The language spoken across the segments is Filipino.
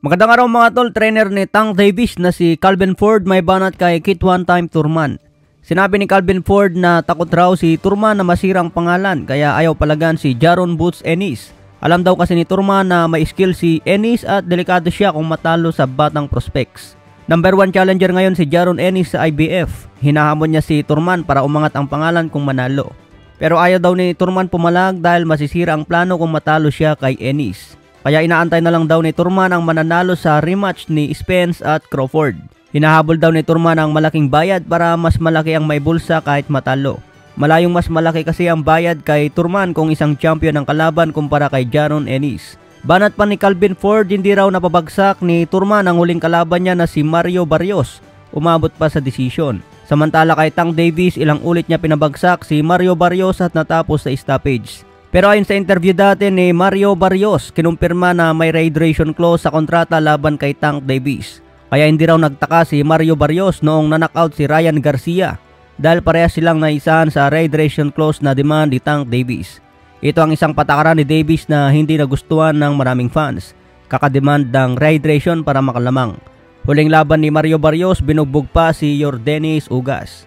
Magandang araw mga tol, trainer ni Tank Davis na si Calvin Ford may banat kay Kit One Time Turman. Sinabi ni Calvin Ford na takot raw si Turman na masirang pangalan kaya ayaw palagan si Jaron Boots Ennis. Alam daw kasi ni Turman na may skill si Ennis at delikado siya kung matalo sa batang prospects. Number 1 challenger ngayon si Jaron Ennis sa IBF. Hinahamon niya si Turman para umangat ang pangalan kung manalo. Pero ayaw daw ni Turman pumalag dahil masisira ang plano kung matalo siya kay Ennis. Kaya inaantay na lang daw ni Turman ang mananalo sa rematch ni Spence at Crawford. Hinahabol daw ni Turman ang malaking bayad para mas malaki ang may bulsa kahit matalo. Malayong mas malaki kasi ang bayad kay Turman kung isang champion ang kalaban kumpara kay Jaron Ennis. Banat pa ni Calvin Ford, hindi raw napabagsak ni Turman ang huling kalaban niya na si Mario Barrios. Umabot pa sa desisyon. Samantala kay Tank Davis, ilang ulit niya pinabagsak si Mario Barrios at natapos sa stoppage. Pero ayon sa interview dati ni Mario Barrios, kinumpirma na may rehydration clause sa kontrata laban kay Tank Davis. Kaya hindi raw nagtaka si Mario Barrios noong nanockout si Ryan Garcia dahil parehas silang naisahan sa rehydration clause na demand ni Tank Davis. Ito ang isang patakaran ni Davis na hindi nagustuhan ng maraming fans. Kakademand ng rehydration para makalamang. Huling laban ni Mario Barrios, binugbog pa si Yordenis Ugas.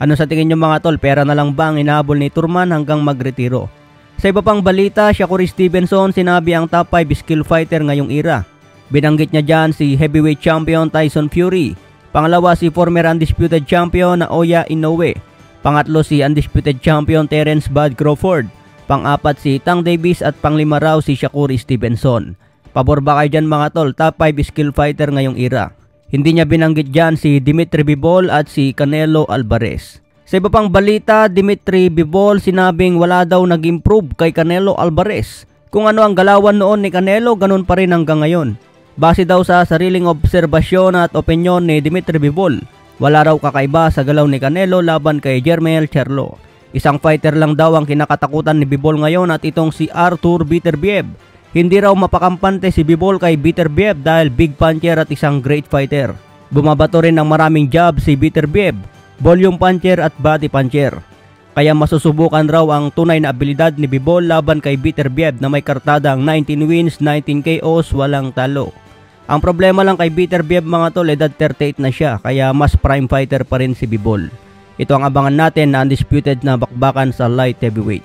Ano sa tingin nyo mga tol, pera na lang ba ang inahabol ni Turman hanggang magretiro? Sa iba pang balita, Shakur Stevenson sinabi ang top 5 skill fighter ngayong era. Binanggit niya dyan si heavyweight champion Tyson Fury. Pangalawa si former undisputed champion Naoya Inoue. Pangatlo si undisputed champion Terence Bud Crawford. Pang-apat si Tank Davis at panglima raw si Shakur Stevenson. Pabor ba kayo dyan mga tol, top 5 skill fighter ngayong era? Hindi niya binanggit dyan si Dimitri Bivol at si Canelo Alvarez. Sa iba pang balita, Dimitri Bivol sinabing wala daw nag-improve kay Canelo Alvarez. Kung ano ang galawan noon ni Canelo, ganun pa rin hanggang ngayon. Base daw sa sariling obserbasyon at opinyon ni Dimitri Bivol, wala raw kakaiba sa galaw ni Canelo laban kay Jermell Charlo. Isang fighter lang daw ang kinakatakutan ni Bivol ngayon at itong si Artur Beterbiev. Hindi raw mapakampante si Bivol kay Beterbiev dahil big puncher at isang great fighter. Bumabato rin ng maraming jab si Beterbiev, volume puncher at body puncher. Kaya masusubukan raw ang tunay na abilidad ni Bivol laban kay Beterbiev na may kartadang 19 wins, 19 KOs, walang talo. Ang problema lang kay Beterbiev mga tol, edad 38 na siya kaya mas prime fighter pa rin si Bivol. Ito ang abangan natin na undisputed na bakbakan sa light heavyweight.